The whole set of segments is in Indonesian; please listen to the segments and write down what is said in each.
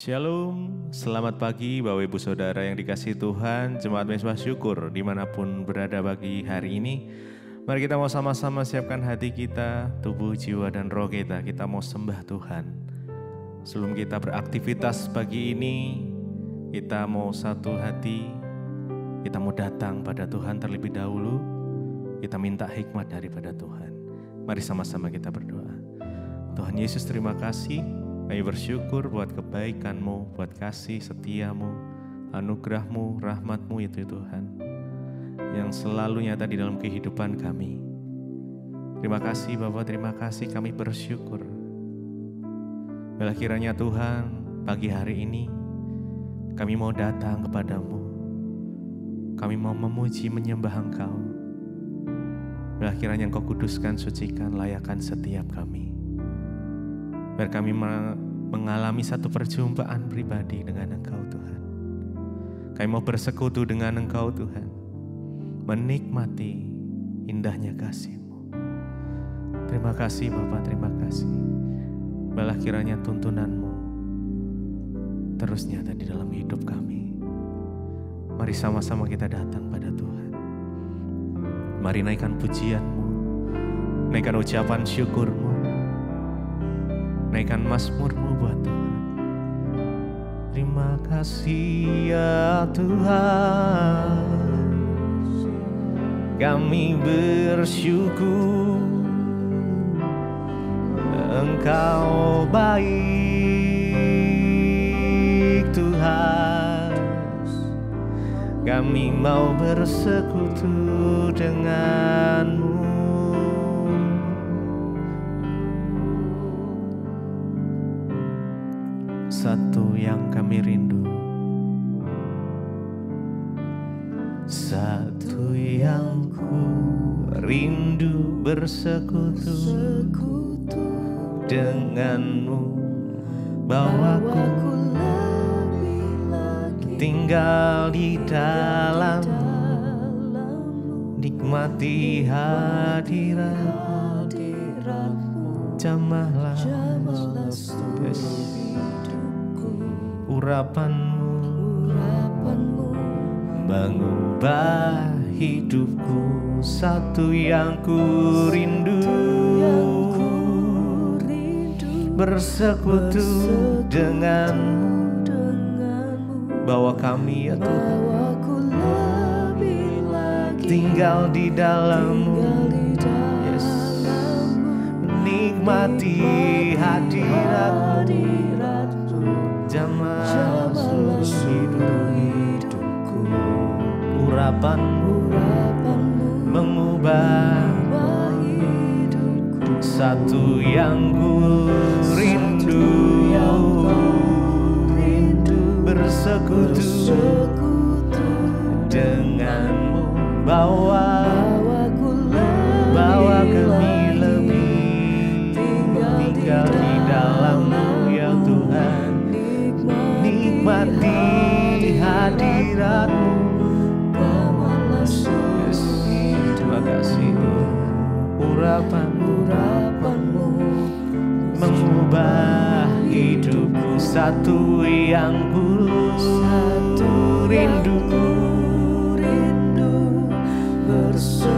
Shalom, selamat pagi Bapak Ibu Saudara yang dikasihi Tuhan, Jemaat Mezbah Syukur dimanapun berada pagi hari ini. Mari kita mau sama-sama siapkan hati kita, tubuh, jiwa, dan roh kita. Kita mau sembah Tuhan. Sebelum kita beraktivitas pagi ini, kita mau satu hati, kita mau datang pada Tuhan terlebih dahulu. Kita minta hikmat daripada Tuhan. Mari sama-sama kita berdoa. Tuhan Yesus, terima kasih. Kami bersyukur buat kebaikan-Mu, buat kasih setia-Mu, anugerah-Mu, rahmat-Mu itu Tuhan, yang selalu nyata di dalam kehidupan kami. Terima kasih Bapak, terima kasih, kami bersyukur. Bila kiranya Tuhan, pagi hari ini kami mau datang kepadamu. Kami mau memuji, menyembah Engkau. Bila kiranya Engkau kuduskan, sucikan, layakkan setiap kami. Biar kami mengalami satu perjumpaan pribadi dengan Engkau Tuhan. Kami mau bersekutu dengan Engkau Tuhan. Menikmati indahnya kasih-Mu. Terima kasih Bapa, terima kasih. Biarlah kiranya tuntunan-Mu terus nyata di dalam hidup kami. Mari sama-sama kita datang pada Tuhan. Mari naikkan pujian-Mu, naikkan ucapan syukur-Mu, naikkan mazmur-Mu buat Tuhan. Terima kasih ya Tuhan, kami bersyukur. Engkau baik Tuhan, kami mau bersekutu dengan-Mu. Satu yang kami rindu, satu yang ku rindu, bersekutu dengan-Mu. Bawaku tinggal di dalam, nikmati hadirat-Mu. Jamahlah urapan-Mu mengubah hidupku. Satu yang ku rindu, bersekutu dengan-Mu. Bawa kami ya Tuhan, tinggal di dalam-Mu. Yes. Menikmati hadirat-Mu. Jamah seluruh hidupku. Urapan-Mu mengubah hidupku. Satu yang ku rindu, bersekutu dengan-Mu. Bawa kami lebih tinggal di dalam-Mu ya Tuhan. Nikmati hadirat-Mu. Yes. Terima kasih. Urapan-Mu mengubah hidupku. Satu yang ku rindu.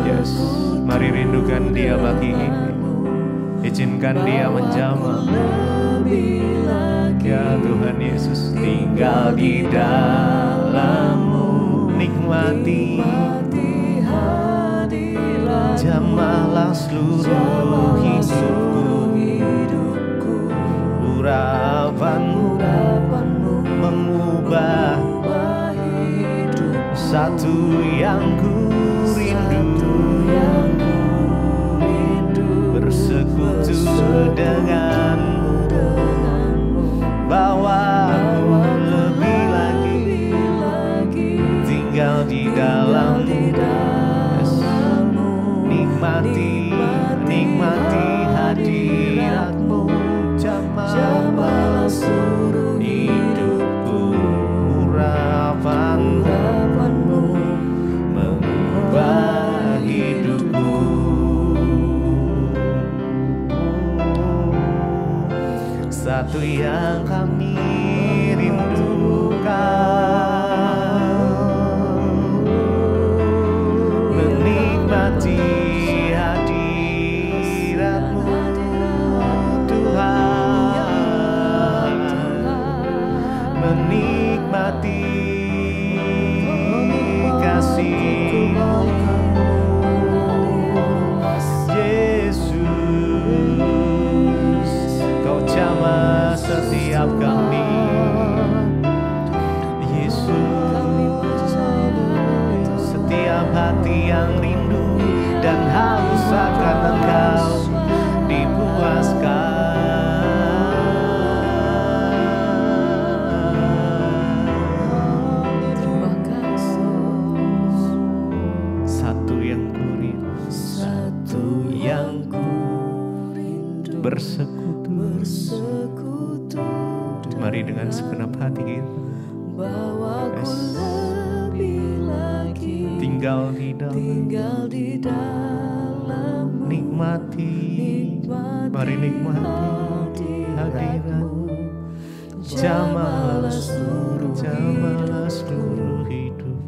Yes. Mari rindukan Dia pagi ini. Izinkan Dia menjamah. Ya Tuhan Yesus, tinggal di dalam-Mu. Nikmati jamahlah seluruh hidupku. Urapan-Mu mengubah hidup. Satu yang ku rindu, bersekutu dengan-Mu. Bawa lebih lagi tinggal di dalam-Mu. Yes. Nikmati hadirat-Mu. Jamahlah seluruh hidupku. Urapan-Mu mengubah hidupku. Satu yang kami rindu, segenap hati yang rindu dan haus akan Engkau dipuaskan. Terima kasih. Satu yang ku rindu, Satu yang ku rindu, bersekutu. Mari dengan segenap hati kita bawaku lebih lagi tinggal di dalam nikmati, mari nikmati hadirat-Mu. Jamahlah seluruh hidup,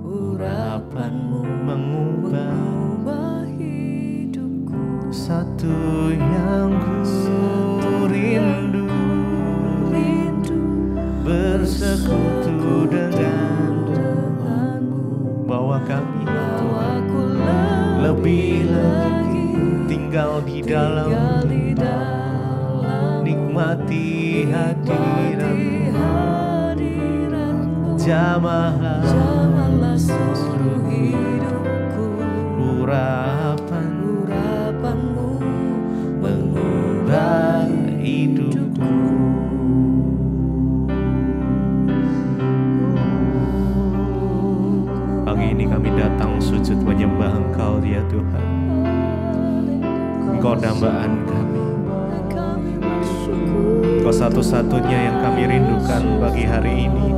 urapan-Mu mengubah hidupku. satu yang ku rindu, bersekutu denganmu. Bawa kami Tuhan lebih lagi tinggal di dalam, nikmati hadirat-Mu. Jamahlah seluruh hidupku, urapan-Mu mengubah hidupku. Pagi ini kami datang sujud menyembah Engkau ya Tuhan. Engkau dambaan kami, Engkau satu-satunya yang kami rindukan bagi hari ini.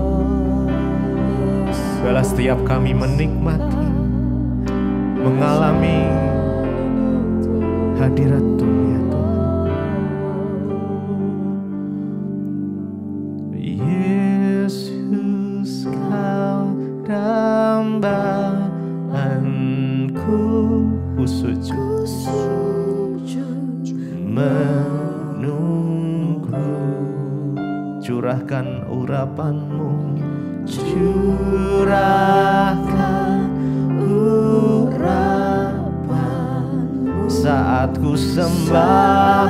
Biarlah setiap kami menikmati, mengalami hadirat-Mu ya Tuhan. Yesus, Kau dambaanku, ku sujud menunggu. Curahkan urapan-Mu, curahkan urapan-Mu saat ku sembah.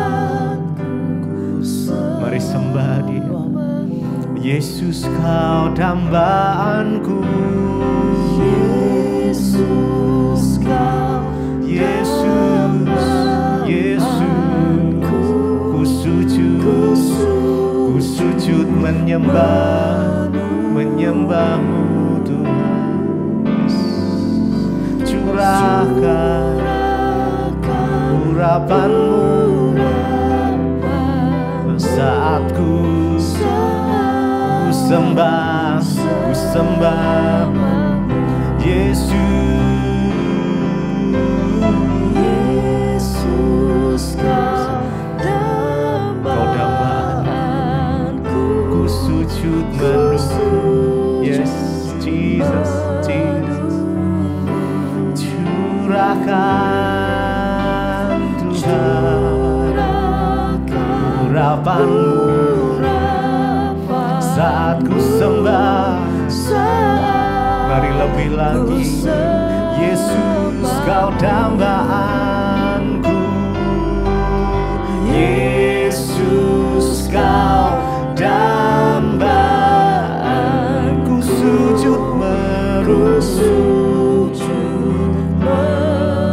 Mari sembah Dia. Yesus, Kau dambaanku. Yesus, Kau, Yesus, ku sujud menyembah-Mu Tuhan. Curahkan urapan-Mu saat ku sembah Yesus, Kau dambaanku, ku sujud menunggu. Yes, Jesus, curahkan Tuhan urapan-Mu saat ku sembah. Mari lebih lagi. Yesus, Kau dambaanku. Yesus, Kau dambaanku, sujud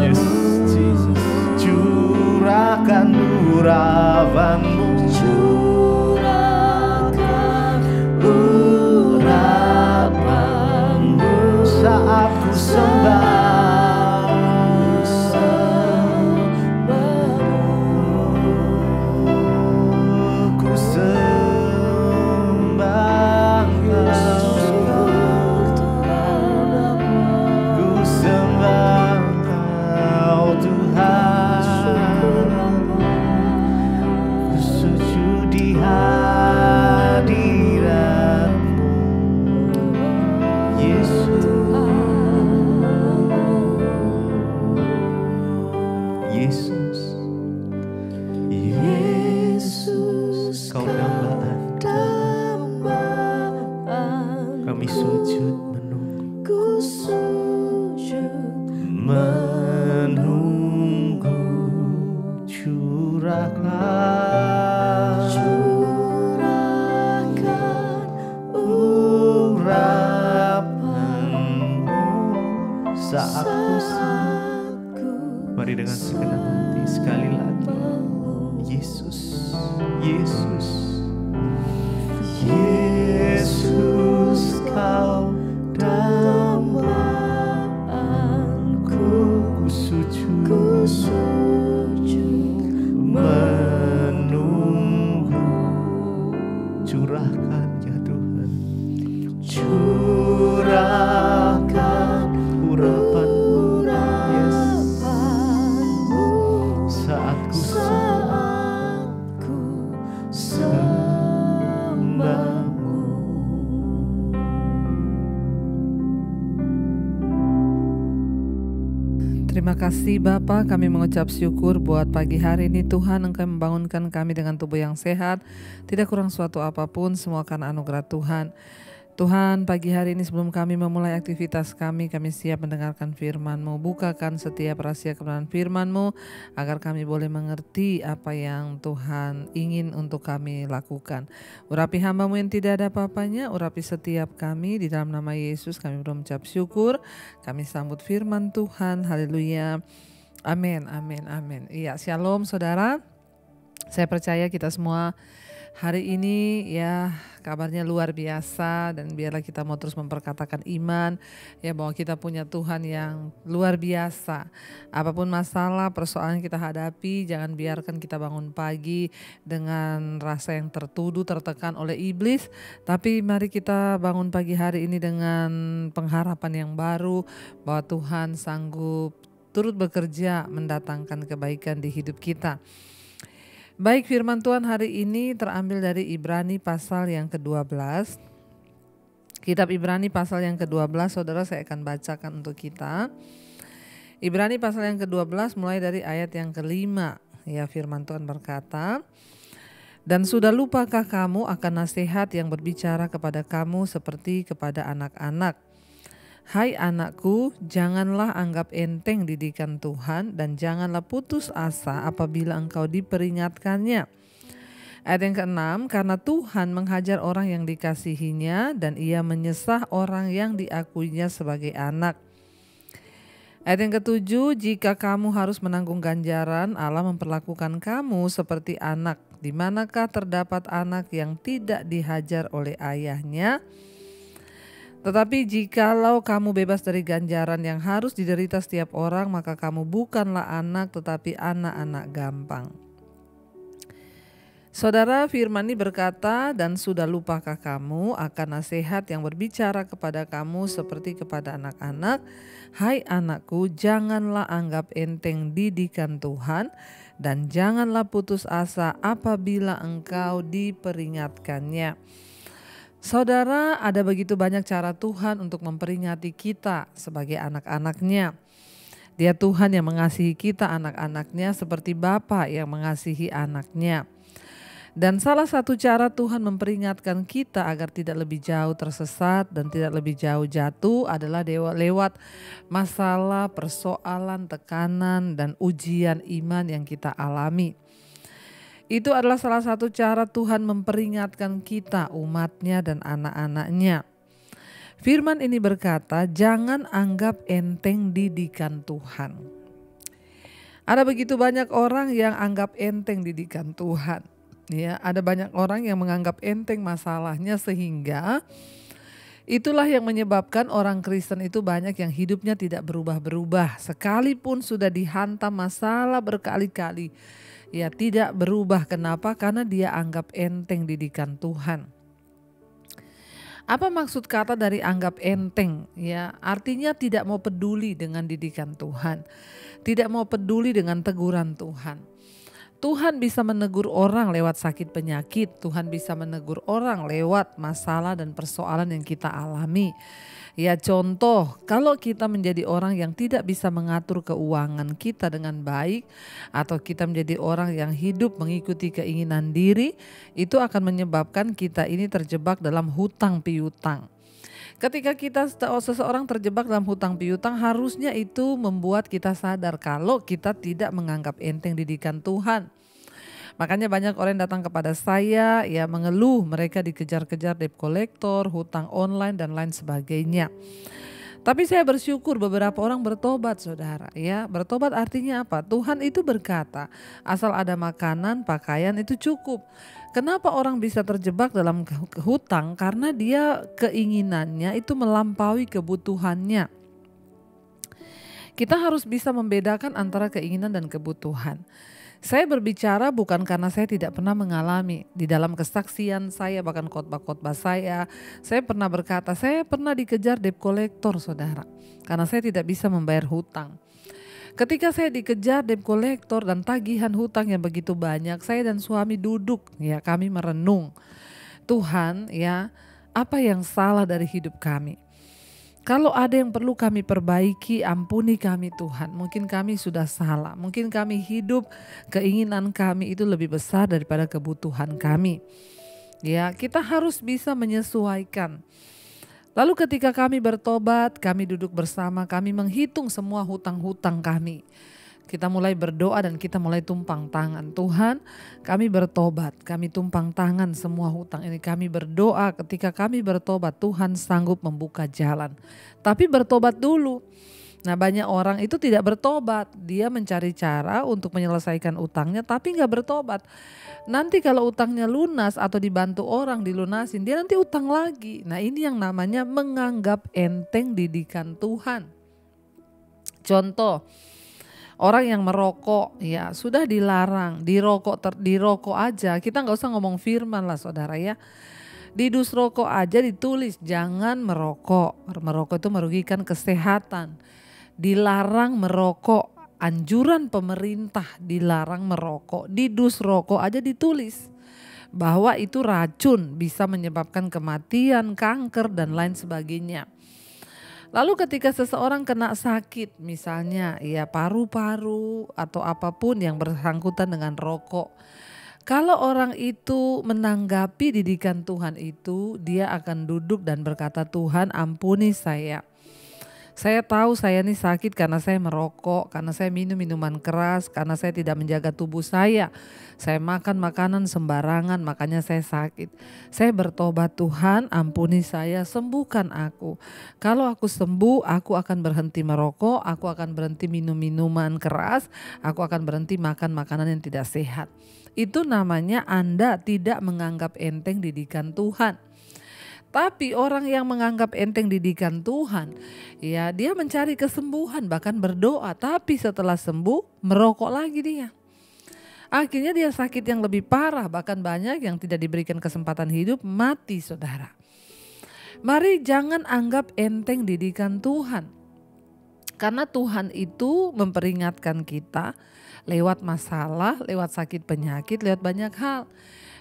Yes, Jesus. Curahkan urapan-Mu, saat ku sembah. Ku sembah Engkau Tuhan. Ku sujud di hadirat-Mu, Yesus. Yesus, Kau dambaan. Kami sujud menunggu, curahkan urapan-Mu saat ku sembah. Mari dengan segenap hati sekali lagi. Yesus, Yesus, Yesus, kau dambaan,ku sujud menunggu. Curahkan ya Tuhan, curahkan urapan-Mu, yes. Saat ku sembah-Mu. Terima kasih Bapa, kami mengucap syukur buat pagi hari ini Tuhan, Engkau membangunkan kami dengan tubuh yang sehat, tidak kurang suatu apapun, semua karena anugerah Tuhan. Tuhan, pagi hari ini sebelum kami memulai aktivitas kami siap mendengarkan firman-Mu. Bukakan setiap rahasia kebenaran firman-Mu agar kami boleh mengerti apa yang Tuhan ingin untuk kami lakukan. Urapi hamba-Mu yang tidak ada apa-apanya, urapi setiap kami, di dalam nama Yesus kami berucap syukur. Kami sambut firman Tuhan, haleluya, amin, amin, amin. Iya, shalom saudara. Saya percaya kita semua hari ini ya kabarnya luar biasa, dan biarlah kita mau terus memperkatakan iman ya bahwa kita punya Tuhan yang luar biasa. Apapun masalah, persoalan yang kita hadapi, jangan biarkan kita bangun pagi dengan rasa yang tertuduh, tertekan oleh iblis. Tapi mari kita bangun pagi hari ini dengan pengharapan yang baru bahwa Tuhan sanggup turut bekerja mendatangkan kebaikan di hidup kita. Baik, firman Tuhan hari ini terambil dari Ibrani pasal yang ke-12. Kitab Ibrani pasal yang ke-12, saudara, saya akan bacakan untuk kita. Ibrani pasal yang ke-12 mulai dari ayat yang ke-5. Ya, firman Tuhan berkata, "Dan sudah lupakah kamu akan nasihat yang berbicara kepada kamu seperti kepada anak-anak? Hai anakku, janganlah anggap enteng didikan Tuhan dan janganlah putus asa apabila engkau diperingatkannya." Ayat yang ke-6, "Karena Tuhan menghajar orang yang dikasihinya dan ia menyesah orang yang diakuinya sebagai anak." Ayat yang ke-7, "Jika kamu harus menanggung ganjaran, Allah memperlakukan kamu seperti anak. Di manakah terdapat anak yang tidak dihajar oleh ayahnya? Tetapi jikalau kamu bebas dari ganjaran yang harus diderita setiap orang, maka kamu bukanlah anak tetapi anak-anak gampang." Saudara, firman ini berkata, "Dan sudah lupakah kamu akan nasihat yang berbicara kepada kamu seperti kepada anak-anak? Hai anakku, janganlah anggap enteng didikan Tuhan dan janganlah putus asa apabila engkau diperingatkannya." Saudara, ada begitu banyak cara Tuhan untuk memperingati kita sebagai anak-anak-Nya. Dia Tuhan yang mengasihi kita anak-anak-Nya seperti Bapa yang mengasihi anak-Nya. Dan salah satu cara Tuhan memperingatkan kita agar tidak lebih jauh tersesat dan tidak lebih jauh jatuh adalah lewat masalah, persoalan, tekanan, dan ujian iman yang kita alami. Itu adalah salah satu cara Tuhan memperingatkan kita, umat-Nya dan anak-anak-Nya. Firman ini berkata, jangan anggap enteng didikan Tuhan. Ada begitu banyak orang yang anggap enteng didikan Tuhan. Ya, ada banyak orang yang menganggap enteng masalahnya sehingga itulah yang menyebabkan orang Kristen itu banyak yang hidupnya tidak berubah-berubah. Sekalipun sudah dihantam masalah berkali-kali, ya tidak berubah. Kenapa? Karena dia anggap enteng didikan Tuhan. Apa maksud kata dari anggap enteng? Ya, artinya tidak mau peduli dengan didikan Tuhan. Tidak mau peduli dengan teguran Tuhan. Tuhan bisa menegur orang lewat sakit penyakit. Tuhan bisa menegur orang lewat masalah dan persoalan yang kita alami. Ya, contoh, kalau kita menjadi orang yang tidak bisa mengatur keuangan kita dengan baik, atau kita menjadi orang yang hidup mengikuti keinginan diri, itu akan menyebabkan kita ini terjebak dalam hutang piutang. Ketika seseorang terjebak dalam hutang piutang, harusnya itu membuat kita sadar kalau kita tidak menganggap enteng didikan Tuhan. Makanya banyak orang yang datang kepada saya ya mengeluh mereka dikejar-kejar debt collector, hutang online dan lain sebagainya. Tapi saya bersyukur beberapa orang bertobat, saudara. Ya, bertobat artinya apa? Tuhan itu berkata, asal ada makanan, pakaian itu cukup. Kenapa orang bisa terjebak dalam hutang? Karena dia keinginannya itu melampaui kebutuhannya. Kita harus bisa membedakan antara keinginan dan kebutuhan. Saya berbicara bukan karena saya tidak pernah mengalami. Di dalam kesaksian saya, bahkan khotbah-khotbah saya pernah berkata, saya pernah dikejar debt collector, saudara. Karena saya tidak bisa membayar hutang. Ketika saya dikejar debt collector dan tagihan hutang yang begitu banyak, saya dan suami duduk, ya, kami merenung. Tuhan, ya, apa yang salah dari hidup kami? Kalau ada yang perlu kami perbaiki, ampuni kami Tuhan. Mungkin kami sudah salah, mungkin kami hidup, keinginan kami itu lebih besar daripada kebutuhan kami. Ya, kita harus bisa menyesuaikan. Lalu ketika kami bertobat, kami duduk bersama, kami menghitung semua hutang-hutang kami. Kita mulai berdoa dan kita mulai tumpang tangan. Tuhan, kami bertobat, kami tumpang tangan semua hutang ini. Kami berdoa, ketika kami bertobat Tuhan sanggup membuka jalan. Tapi bertobat dulu. Nah, banyak orang itu tidak bertobat. Dia mencari cara untuk menyelesaikan utangnya tapi gak bertobat. Nanti kalau utangnya lunas atau dibantu orang dilunasin, dia nanti utang lagi. Nah, ini yang namanya menganggap enteng didikan Tuhan. Contoh, orang yang merokok, ya sudah dilarang, dirokok aja. Kita nggak usah ngomong firman lah, saudara, ya. Di dus rokok aja ditulis jangan merokok. Merokok itu merugikan kesehatan. Dilarang merokok. Anjuran pemerintah dilarang merokok. Di dus rokok aja ditulis bahwa itu racun, bisa menyebabkan kematian, kanker dan lain sebagainya. Lalu ketika seseorang kena sakit, misalnya ya paru-paru atau apapun yang bersangkutan dengan rokok, kalau orang itu menanggapi didikan Tuhan itu, dia akan duduk dan berkata, Tuhan ampuni saya. Saya tahu saya ini sakit karena saya merokok, karena saya minum minuman keras, karena saya tidak menjaga tubuh saya. Saya makan makanan sembarangan, makanya saya sakit. Saya bertobat, Tuhan ampuni saya, sembuhkan aku. Kalau aku sembuh, aku akan berhenti merokok, aku akan berhenti minum minuman keras, aku akan berhenti makan makanan yang tidak sehat. Itu namanya Anda tidak menganggap enteng didikan Tuhan. Tapi orang yang menganggap enteng didikan Tuhan, ya dia mencari kesembuhan, bahkan berdoa, tapi setelah sembuh merokok lagi dia. Akhirnya dia sakit yang lebih parah, bahkan banyak yang tidak diberikan kesempatan hidup, mati, saudara. Mari jangan anggap enteng didikan Tuhan. Karena Tuhan itu memperingatkan kita lewat masalah, lewat sakit penyakit, lewat banyak hal.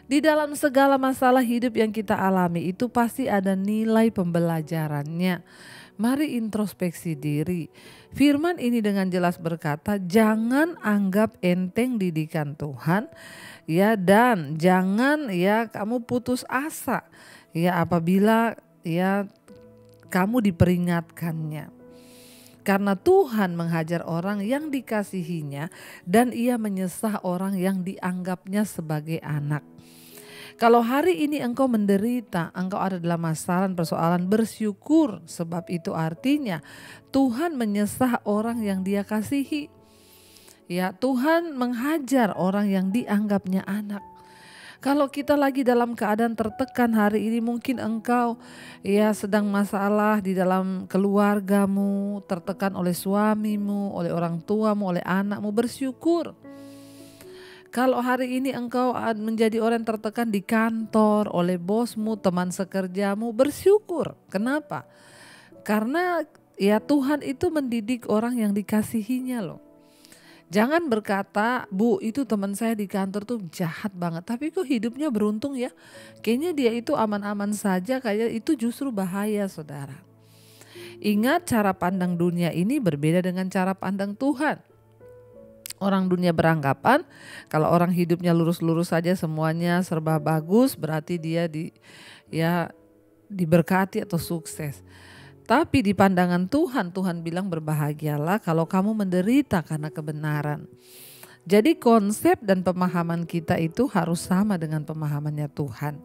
Di dalam segala masalah hidup yang kita alami itu pasti ada nilai pembelajarannya. Mari introspeksi diri. Firman ini dengan jelas berkata, jangan anggap enteng didikan Tuhan, ya, dan jangan ya kamu putus asa ya apabila ya kamu diperingatkannya. Karena Tuhan menghajar orang yang dikasihinya dan ia menyesah orang yang dianggapnya sebagai anak. Kalau hari ini engkau menderita, engkau ada dalam masalah persoalan, bersyukur, sebab itu artinya Tuhan menyesah orang yang dia kasihi. Ya, Tuhan menghajar orang yang dianggapnya anak. Kalau kita lagi dalam keadaan tertekan hari ini, mungkin engkau ya sedang masalah di dalam keluargamu, tertekan oleh suamimu, oleh orang tuamu, oleh anakmu, bersyukur. Kalau hari ini engkau menjadi orang tertekan di kantor, oleh bosmu, teman sekerjamu, bersyukur. Kenapa? Karena ya Tuhan itu mendidik orang yang dikasihinya loh. Jangan berkata, Bu itu teman saya di kantor tuh jahat banget, tapi kok hidupnya beruntung ya. Kayaknya dia itu aman-aman saja, kayak itu justru bahaya, saudara. Ingat, cara pandang dunia ini berbeda dengan cara pandang Tuhan. Orang dunia beranggapan kalau orang hidupnya lurus-lurus saja, semuanya serba bagus, berarti dia diberkati atau sukses. Tapi di pandangan Tuhan, Tuhan bilang berbahagialah kalau kamu menderita karena kebenaran. Jadi konsep dan pemahaman kita itu harus sama dengan pemahamannya Tuhan.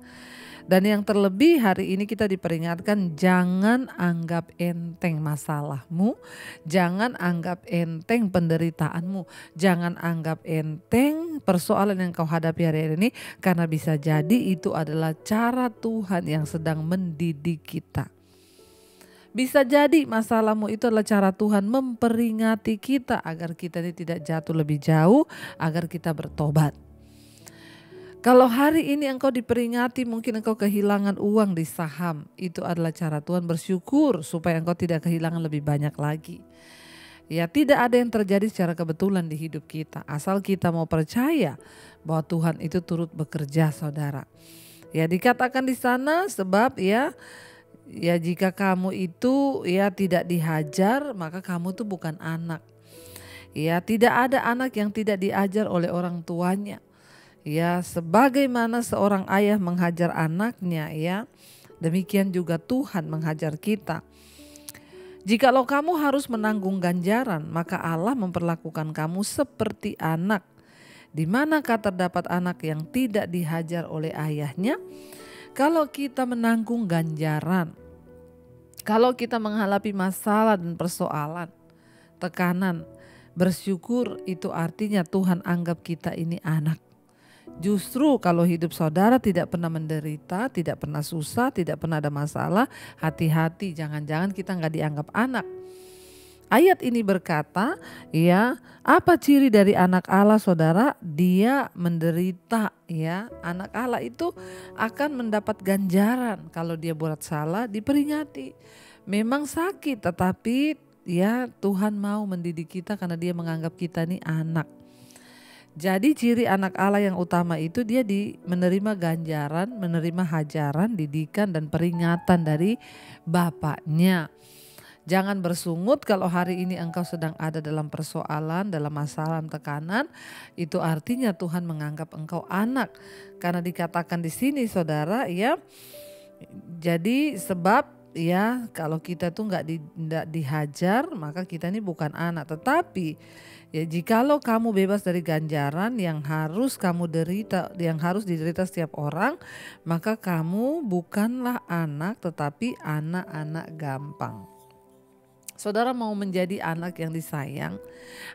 Dan yang terlebih hari ini kita diperingatkan jangan anggap enteng masalahmu, jangan anggap enteng penderitaanmu, jangan anggap enteng persoalan yang kau hadapi hari ini, karena bisa jadi itu adalah cara Tuhan yang sedang mendidik kita. Bisa jadi masalahmu itu adalah cara Tuhan memperingati kita agar kita ini tidak jatuh lebih jauh, agar kita bertobat. Kalau hari ini engkau diperingati mungkin engkau kehilangan uang di saham, itu adalah cara Tuhan bersyukur supaya engkau tidak kehilangan lebih banyak lagi. Ya, tidak ada yang terjadi secara kebetulan di hidup kita, asal kita mau percaya bahwa Tuhan itu turut bekerja, saudara. Ya, dikatakan di sana sebab ya jika kamu itu ya tidak dihajar, maka kamu tuh bukan anak. Ya, tidak ada anak yang tidak diajar oleh orang tuanya. Ya, sebagaimana seorang ayah menghajar anaknya, ya, demikian juga Tuhan menghajar kita. Jikalau kamu harus menanggung ganjaran, maka Allah memperlakukan kamu seperti anak. Di manakah terdapat anak yang tidak dihajar oleh ayahnya? Kalau kita menanggung ganjaran, kalau kita menghadapi masalah dan persoalan, tekanan, bersyukur itu artinya Tuhan anggap kita ini anak. Justru kalau hidup saudara tidak pernah menderita, tidak pernah susah, tidak pernah ada masalah, hati-hati, jangan-jangan kita nggak dianggap anak. Ayat ini berkata, ya, apa ciri dari anak Allah, saudara? Dia menderita, ya. Anak Allah itu akan mendapat ganjaran kalau dia buat salah, diperingati. Memang sakit, tetapi ya Tuhan mau mendidik kita karena dia menganggap kita ini anak. Jadi ciri anak Allah yang utama itu dia menerima ganjaran, menerima hajaran, didikan dan peringatan dari Bapaknya. Jangan bersungut kalau hari ini engkau sedang ada dalam persoalan, dalam masalah, tekanan. Itu artinya Tuhan menganggap engkau anak. Karena dikatakan di sini saudara, ya. Jadi sebab ya kalau kita tuh nggak dihajar, maka kita ini bukan anak. Tetapi ya jikalau kamu bebas dari ganjaran yang harus kamu derita, yang harus diderita setiap orang, maka kamu bukanlah anak tetapi anak-anak gampang. Saudara mau menjadi anak yang disayang,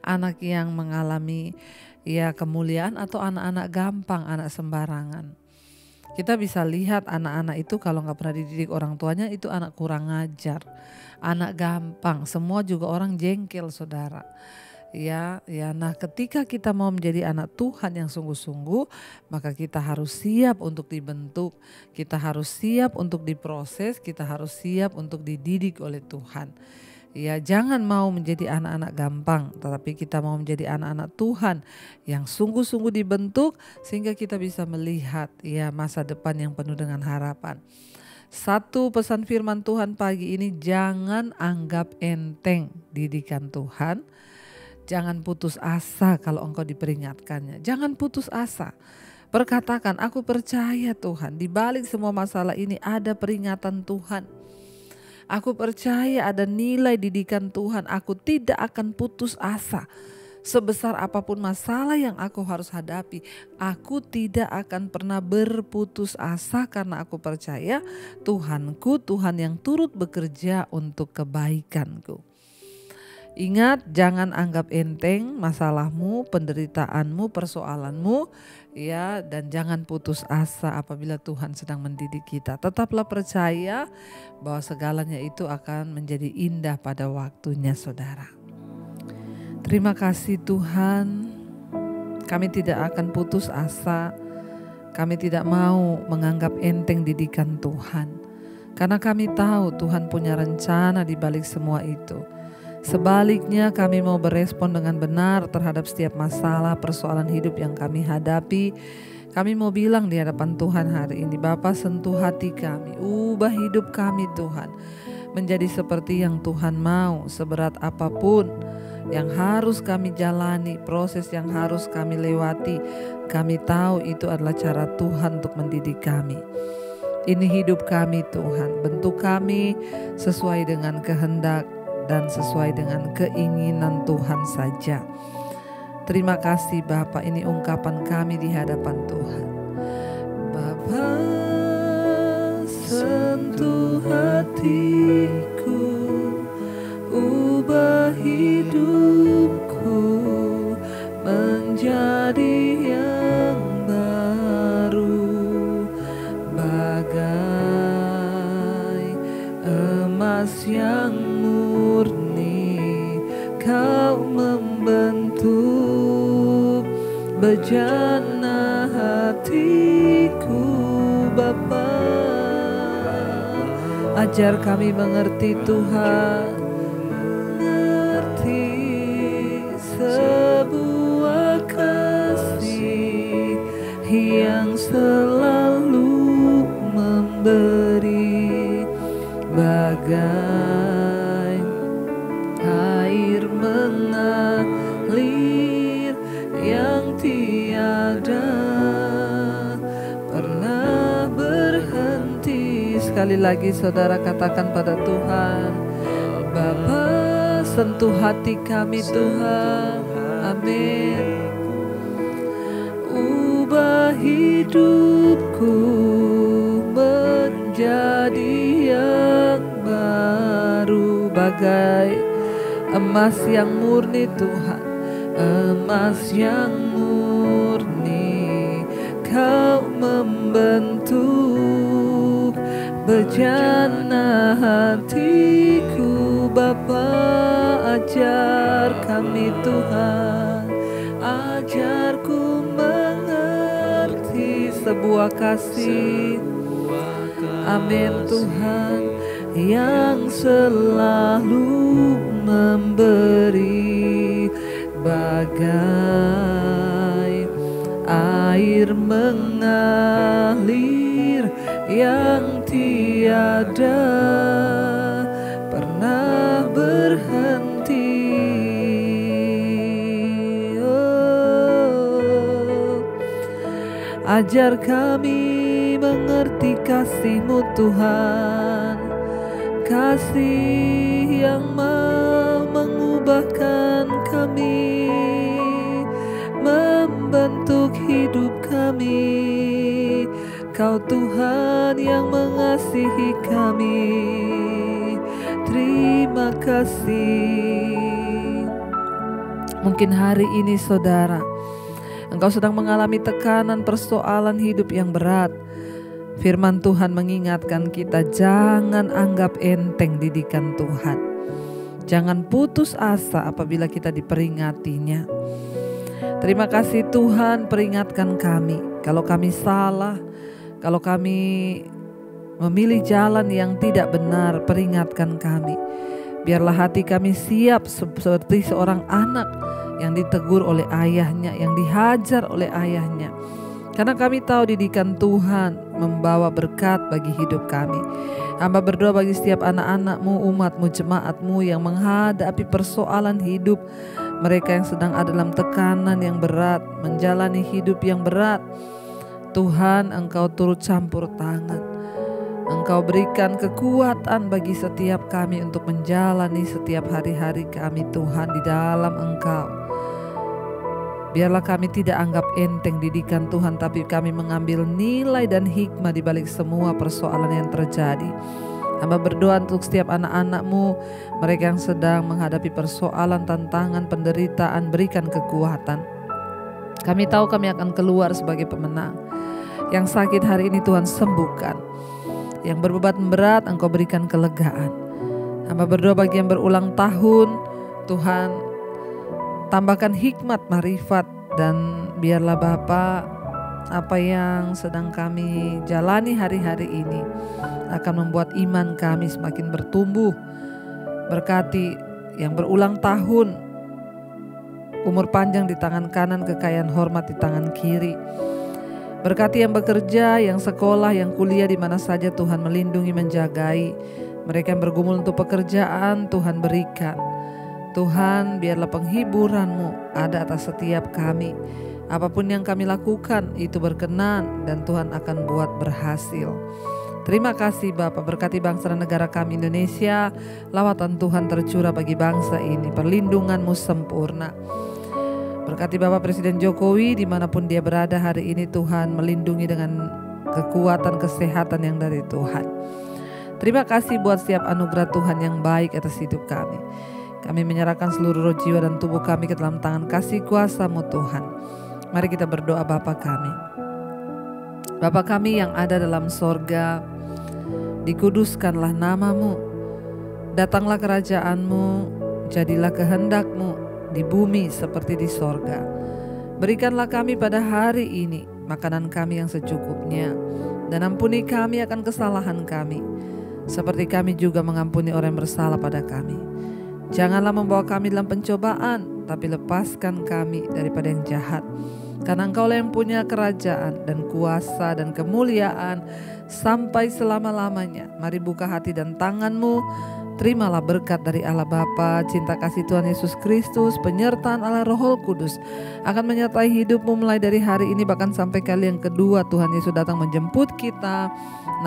anak yang mengalami ya kemuliaan, atau anak-anak gampang, anak sembarangan? Kita bisa lihat anak-anak itu kalau nggak pernah dididik orang tuanya itu anak kurang ajar, anak gampang, semua juga orang jengkel, saudara. Ya, nah ketika kita mau menjadi anak Tuhan yang sungguh-sungguh, maka kita harus siap untuk dibentuk, kita harus siap untuk diproses, kita harus siap untuk dididik oleh Tuhan. Ya, jangan mau menjadi anak-anak gampang, tetapi kita mau menjadi anak-anak Tuhan yang sungguh-sungguh dibentuk sehingga kita bisa melihat ya masa depan yang penuh dengan harapan. Satu pesan firman Tuhan pagi ini, jangan anggap enteng didikan Tuhan. Jangan putus asa kalau engkau diperingatkannya. Jangan putus asa. Perkatakan, aku percaya Tuhan, di balik semua masalah ini ada peringatan Tuhan. Aku percaya ada nilai didikan Tuhan. Aku tidak akan putus asa. Sebesar apapun masalah yang aku harus hadapi, aku tidak akan pernah berputus asa karena aku percaya Tuhanku, Tuhan yang turut bekerja untuk kebaikanku. Ingat, jangan anggap enteng masalahmu, penderitaanmu, persoalanmu, ya, dan jangan putus asa apabila Tuhan sedang mendidik kita. Tetaplah percaya bahwa segalanya itu akan menjadi indah pada waktunya, saudara. Terima kasih Tuhan, kami tidak akan putus asa, kami tidak mau menganggap enteng didikan Tuhan. Karena kami tahu Tuhan punya rencana di balik semua itu. Sebaliknya kami mau berespon dengan benar terhadap setiap masalah persoalan hidup yang kami hadapi. Kami mau bilang di hadapan Tuhan hari ini, Bapa, sentuh hati kami, ubah hidup kami Tuhan, menjadi seperti yang Tuhan mau, seberat apapun yang harus kami jalani, proses yang harus kami lewati. Kami tahu itu adalah cara Tuhan untuk mendidik kami. Ini hidup kami Tuhan, bentuk kami sesuai dengan kehendak dan sesuai dengan keinginan Tuhan saja. Terima kasih Bapa, ini ungkapan kami di hadapan Tuhan. Bapa, sentuh hatiku, ubah hidupku menjadi yang baru, bagai emas yang murni. Kau membentuk bejana hatiku, Bapa. Ajar kami mengerti, Tuhan, mengerti sebuah kasih yang selalu memberi, bagai air mengalir yang tiada pernah berhenti. Sekali lagi saudara katakan pada Tuhan, Bapa, sentuh hati kami Tuhan. Amin. Ubah hidupku menjadi yang baru, bagai emas yang murni Tuhan, emas yang murni. Kau membentuk bejana hatiku, Bapa. Ajar kami Tuhan, ajarku mengerti sebuah kasih, amin Tuhan, yang selalu memberi, bagai air mengalir yang tiada pernah berhenti. Ajar kami mengerti kasih-Mu Tuhan, kasih yang mau mengubahkan kami, membentuk hidup kami. Kau Tuhan yang mengasihi kami, terima kasih. Mungkin hari ini saudara, engkau sedang mengalami tekanan persoalan hidup yang berat. Firman Tuhan mengingatkan kita, jangan anggap enteng didikan Tuhan. Jangan putus asa apabila kita diperingatinya. Terima kasih Tuhan peringatkan kami. Kalau kami salah, kalau kami memilih jalan yang tidak benar, peringatkan kami. Biarlah hati kami siap seperti seorang anak yang ditegur oleh ayahnya, yang dihajar oleh ayahnya. Karena kami tahu didikan Tuhan membawa berkat bagi hidup kami. Hamba berdoa bagi setiap anak-anak-Mu, umat-Mu, jemaat-Mu yang menghadapi persoalan hidup. Mereka yang sedang ada dalam tekanan yang berat, menjalani hidup yang berat. Tuhan, Engkau turut campur tangan. Engkau berikan kekuatan bagi setiap kami untuk menjalani setiap hari-hari kami Tuhan di dalam Engkau. Biarlah kami tidak anggap enteng didikan Tuhan, tapi kami mengambil nilai dan hikmah di balik semua persoalan yang terjadi. Hamba berdoa untuk setiap anak-anak-Mu, mereka yang sedang menghadapi persoalan, tantangan, penderitaan, berikan kekuatan. Kami tahu kami akan keluar sebagai pemenang. Yang sakit hari ini Tuhan sembuhkan. Yang berbeban berat Engkau berikan kelegaan. Hamba berdoa bagi yang berulang tahun, Tuhan tambahkan hikmat, marifat, dan biarlah Bapa, apa yang sedang kami jalani hari-hari ini akan membuat iman kami semakin bertumbuh. Berkati yang berulang tahun, umur panjang di tangan kanan, kekayaan hormat di tangan kiri. Berkati yang bekerja, yang sekolah, yang kuliah, di mana saja Tuhan melindungi, menjagai. Mereka yang bergumul untuk pekerjaan, Tuhan berikan. Tuhan, biarlah penghiburan-Mu ada atas setiap kami. Apapun yang kami lakukan itu berkenan dan Tuhan akan buat berhasil. Terima kasih Bapa, berkati bangsa dan negara kami Indonesia. Lawatan Tuhan tercurah bagi bangsa ini, perlindungan-Mu sempurna. Berkati Bapak Presiden Jokowi dimanapun dia berada hari ini, Tuhan melindungi dengan kekuatan, kesehatan yang dari Tuhan. Terima kasih buat setiap anugerah Tuhan yang baik atas hidup kami. Kami menyerahkan seluruh roh, jiwa, dan tubuh kami ke dalam tangan kasih kuasa-Mu Tuhan. Mari kita berdoa. Bapa kami, Bapa kami yang ada dalam sorga, dikuduskanlah nama-Mu, datanglah kerajaan-Mu, jadilah kehendak-Mu di bumi seperti di sorga. Berikanlah kami pada hari ini makanan kami yang secukupnya, dan ampuni kami akan kesalahan kami, seperti kami juga mengampuni orang yang bersalah pada kami. Janganlah membawa kami dalam pencobaan, tapi lepaskan kami daripada yang jahat. Karena Engkaulah yang punya kerajaan dan kuasa dan kemuliaan sampai selama-lamanya. Mari buka hati dan tangan-Mu. Terimalah berkat dari Allah Bapa, cinta kasih Tuhan Yesus Kristus, penyertaan Allah Roh Kudus akan menyertai hidupmu mulai dari hari ini bahkan sampai kali yang kedua Tuhan Yesus datang menjemput kita.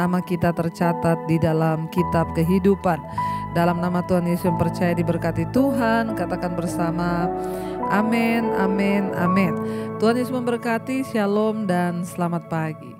Nama kita tercatat di dalam kitab kehidupan. Dalam nama Tuhan Yesus yang percaya diberkati Tuhan, katakan bersama, amin, amin, amin. Tuhan Yesus memberkati, shalom dan selamat pagi.